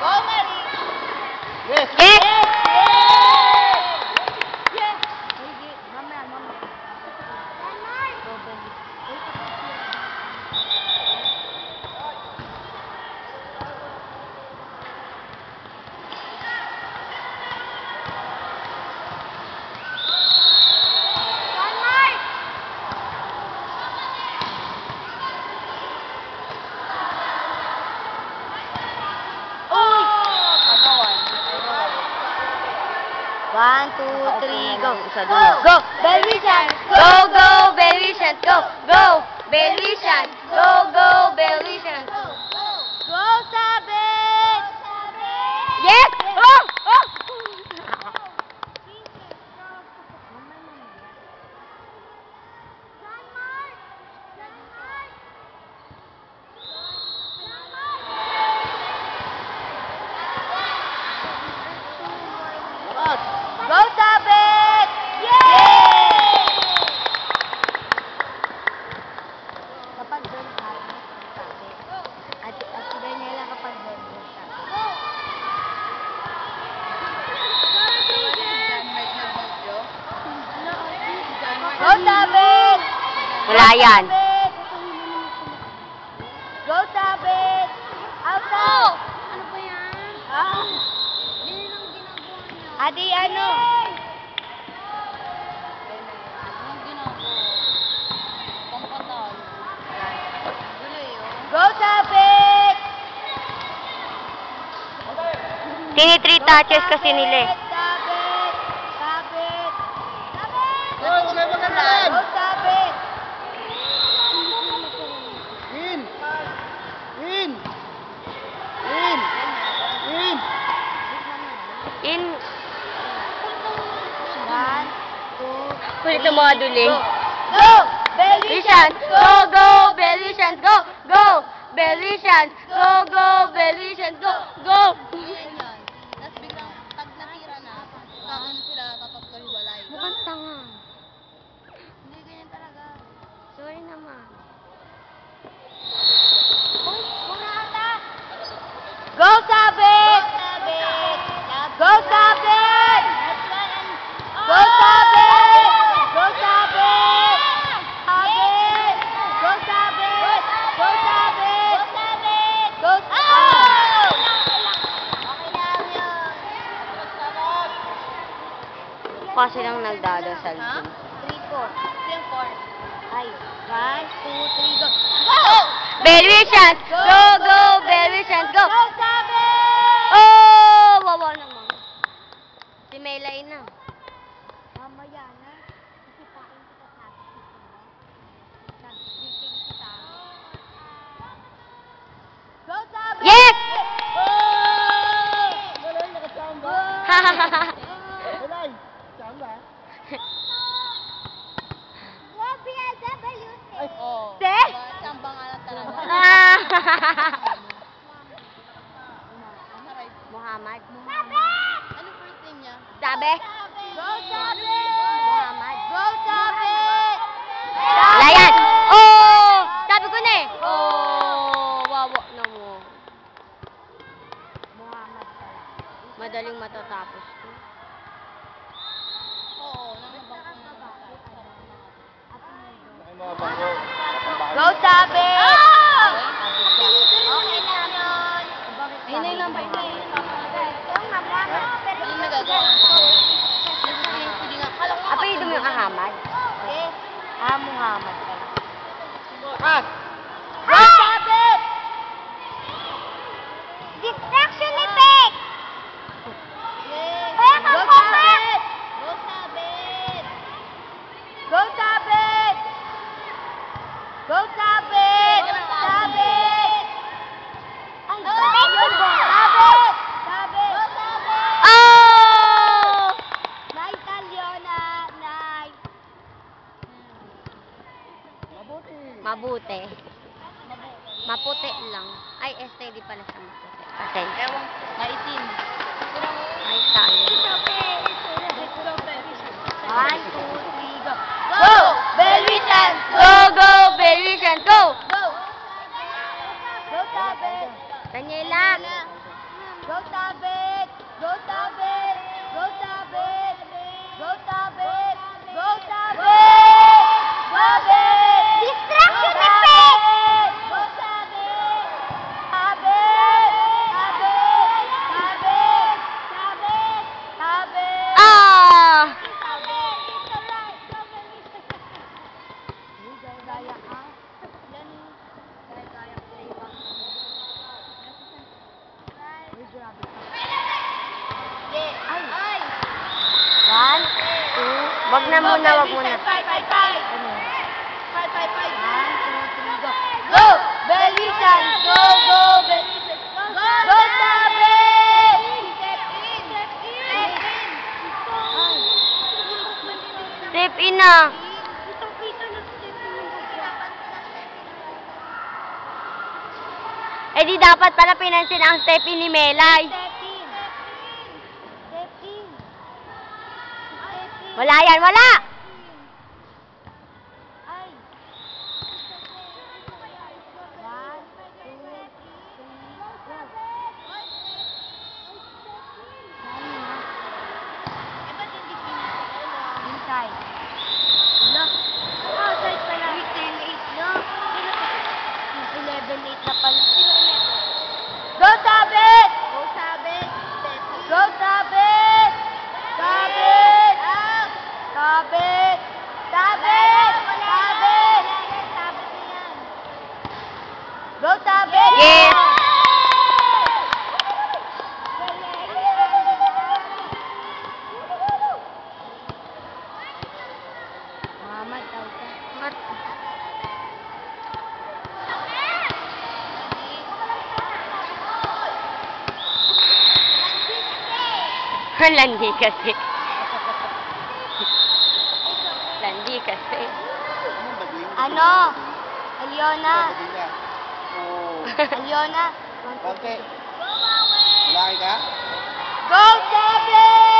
Go, Mary! Yes! Yes! Yes! Sige, mamaya. Go, Benny. One, two, three, go. Isa doon. Go! Belvision! Go, go, Belvision! Go! Go! Belvision! Go, go, Belvision! Go, Sabit! Yes! Oh! Oh! Go, Sabit! Yay! Kapag doon Sabit. At si Daniela kapag doon Sabit. Go, Sabit! Wala yan. Go, Sabit! Out, out! Ano ba yan? Ah! Adi, ano? Go, Sabit! Tini 3 touches kasi nila eh. Sabit! Sabit! Go, magalan! Go, Sabit! In! In! In! In! In... One, two, Kulit ang mga duling. go! Belvision! Go, go, Belvision! Go, go! Belvision! Go, go, Belvision! Go, go! Tapos biglang pag natira na, kaano sila tatatlo hiwalay. Mukhang tanga. Hindi ganyan talaga. Sorry naman. Uy, kurata! Go, Sabit! Go, Sabit! Go, Sabit! Go, Sabit! Sabit! Go, Sabit! Go, Sabit! Go, Sabit! Okay lang yun. Kasi lang nagdadasal Ha? din. 3-4. Ay, 1, 2, 3, go! Go! Belvision! Go, go, Belvision! Go! Go, Sabit! Oh! Wawa naman. Si Melay na. Mamaya na. Kasi kain kita sa atin. Nag-meeting kita. Go, Sabit! Yes! Oh! Galing, nakachamba. Galay, chamba. Ay, oh. Se? Chamba nga lang talaga. Ah! Muhammad. Anong first name niya? Sabi? Go, Sabit! Muhammad. Go, Sabit! Layan! Oh! Sabi ko na eh. Oh! Wawa na mo. Muhammad pala. Madaling matatapos ko. Oo, nangabang ko na. Ay, mga bangko. Go, Sabit! Okay lang yun. Hinay lang ba? Hinay. Ano nagagawa? Apelido mo yung Ahmad? Eh, Muhammad pala. Pass! Go, Sabit! Distraction effect! Kaya kang Go, kuha! Sabit! Go, Sabit! Go, Sabit! Go, Sabit! Sabit! Ay, Sabit! Sabit! Sabit! Go, Sabit! Oh! Nice, Aliona! Nice! Mabuti. Mabuti. Maputi lang. Ay, STD pala siya maputi. Pasensya. Ewan, maitim. Ay, tayo. 1, 2, 3, go! Go! Belvision! Go, go, Belvision, go! Go! Go, Sabit! Daniela! Go Tabit! Go Tabit! Go Tabit! Go Tabit! Go Tabit! Tabit! Distraction effect! Go Tabit! Tabit! Tabit! Tabit! Tabit! Tabit! Ah! Gaya ka. Yan. Gaya playback. Uy, grabe ka. Ay! 1, 2, wag na muna, wag muna. Ano? 1, 2, 3, go. Go! Belishan! Go, go, Belishan! Go, Tabi! Step in na. Eh di dapat pala pinansin ang step in ni Melay. Wala yan, wala! Inside. Wala. Ah, side pala. 10-8 na. 11-8 na pala. Go Tabit! Go Tabit! Go Tabit! Tabit! Tabit! Tabit! Tabit! Go Tabit! Yes! Mamat daw ka. Landi kasi. Landi kasi. Anong bading? Ano? Aliona. Bading na. Oo. Aliona. Konti. Malaki ka? Go Tabit!